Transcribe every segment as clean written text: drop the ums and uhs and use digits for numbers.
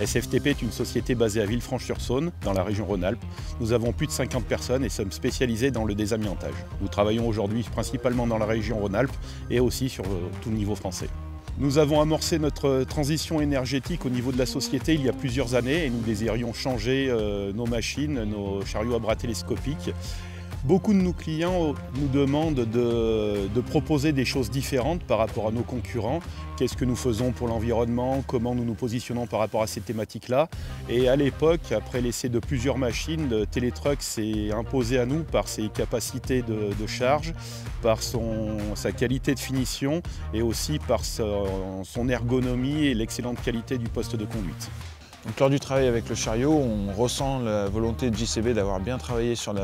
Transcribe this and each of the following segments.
SFTP est une société basée à Villefranche-sur-Saône, dans la région Rhône-Alpes. Nous avons plus de 50 personnes et sommes spécialisés dans le désamiantage. Nous travaillons aujourd'hui principalement dans la région Rhône-Alpes et aussi sur tout niveau français. Nous avons amorcé notre transition énergétique au niveau de la société il y a plusieurs années et nous désirions changer nos machines, nos chariots à bras télescopiques. Beaucoup de nos clients nous demandent de proposer des choses différentes par rapport à nos concurrents. Qu'est-ce que nous faisons pour l'environnement, comment nous nous positionnons par rapport à ces thématiques-là. Et à l'époque, après l'essai de plusieurs machines, le Teletruck s'est imposé à nous par ses capacités de charge, par sa qualité de finition et aussi par son ergonomie et l'excellente qualité du poste de conduite. Donc, lors du travail avec le chariot, on ressent la volonté de JCB d'avoir bien travaillé sur le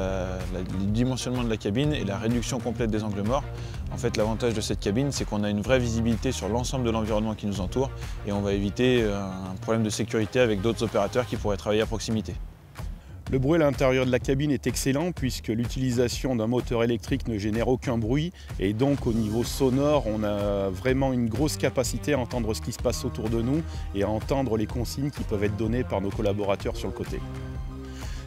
dimensionnement de la cabine et la réduction complète des angles morts. En fait, l'avantage de cette cabine, c'est qu'on a une vraie visibilité sur l'ensemble de l'environnement qui nous entoure et on va éviter un problème de sécurité avec d'autres opérateurs qui pourraient travailler à proximité. Le bruit à l'intérieur de la cabine est excellent puisque l'utilisation d'un moteur électrique ne génère aucun bruit et donc au niveau sonore on a vraiment une grosse capacité à entendre ce qui se passe autour de nous et à entendre les consignes qui peuvent être données par nos collaborateurs sur le côté.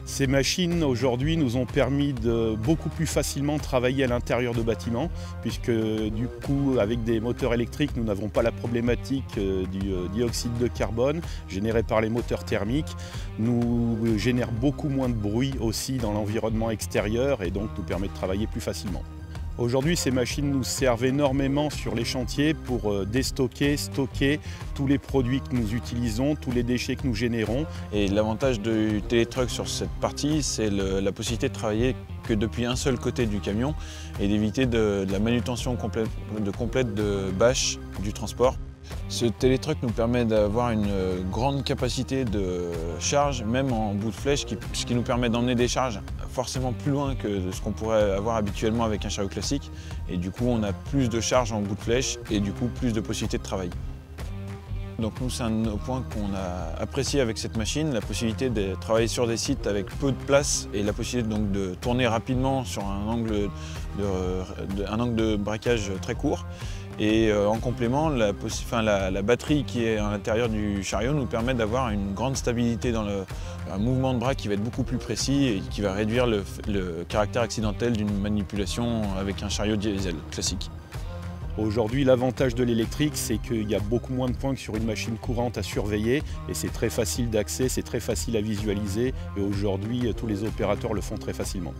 Ces machines aujourd'hui nous ont permis de beaucoup plus facilement travailler à l'intérieur de bâtiments puisque du coup avec des moteurs électriques nous n'avons pas la problématique du dioxyde de carbone généré par les moteurs thermiques, nous génère beaucoup moins de bruit aussi dans l'environnement extérieur et donc nous permet de travailler plus facilement. Aujourd'hui, ces machines nous servent énormément sur les chantiers pour déstocker, stocker tous les produits que nous utilisons, tous les déchets que nous générons. Et l'avantage du Teletruck sur cette partie, c'est la possibilité de travailler que depuis un seul côté du camion et d'éviter de la manutention complète de bâches du transport. Ce Teletruck nous permet d'avoir une grande capacité de charge, même en bout de flèche, ce qui nous permet d'emmener des charges forcément plus loin que ce qu'on pourrait avoir habituellement avec un chariot classique. Et du coup, on a plus de charge en bout de flèche et du coup, plus de possibilités de travail. Donc nous, c'est un point qu'on a apprécié avec cette machine, la possibilité de travailler sur des sites avec peu de place et la possibilité donc de tourner rapidement sur un angle de braquage très court. Et en complément, la batterie qui est à l'intérieur du chariot nous permet d'avoir une grande stabilité dans un mouvement de bras qui va être beaucoup plus précis et qui va réduire le caractère accidentel d'une manipulation avec un chariot diesel classique. Aujourd'hui, l'avantage de l'électrique, c'est qu'il y a beaucoup moins de points que sur une machine courante à surveiller et c'est très facile d'accès, c'est très facile à visualiser et aujourd'hui, tous les opérateurs le font très facilement.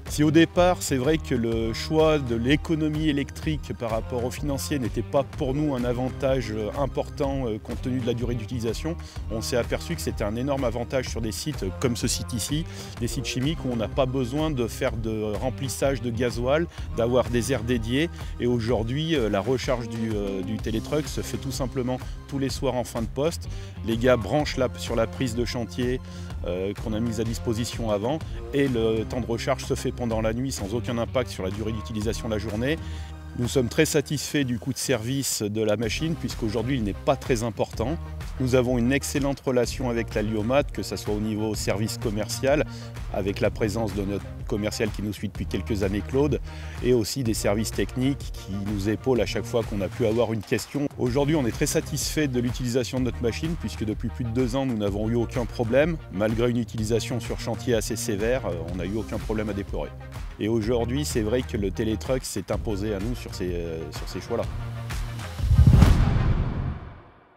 Si au départ, c'est vrai que le choix de l'économie électrique par rapport au financier n'était pas pour nous un avantage important compte tenu de la durée d'utilisation, on s'est aperçu que c'était un énorme avantage sur des sites comme ce site ici, des sites chimiques où on n'a pas besoin de faire de remplissage de gasoil, d'avoir des aires dédiées. Et aujourd'hui, la recharge du Teletruck se fait tout simplement tous les soirs en fin de poste. Les gars branchent sur la prise de chantier qu'on a mise à disposition avant et le temps de recharge se fait pendant la nuit sans aucun impact sur la durée d'utilisation de la journée. Nous sommes très satisfaits du coût de service de la machine puisqu'aujourd'hui il n'est pas très important. Nous avons une excellente relation avec la Liomat, que ce soit au niveau service commercial, avec la présence de notre commercial qui nous suit depuis quelques années, Claude, et aussi des services techniques qui nous épaulent à chaque fois qu'on a pu avoir une question. Aujourd'hui, on est très satisfait de l'utilisation de notre machine puisque depuis plus de 2 ans, nous n'avons eu aucun problème. Malgré une utilisation sur chantier assez sévère, on n'a eu aucun problème à déplorer. Et aujourd'hui, c'est vrai que le Teletruck s'est imposé à nous sur ces choix-là.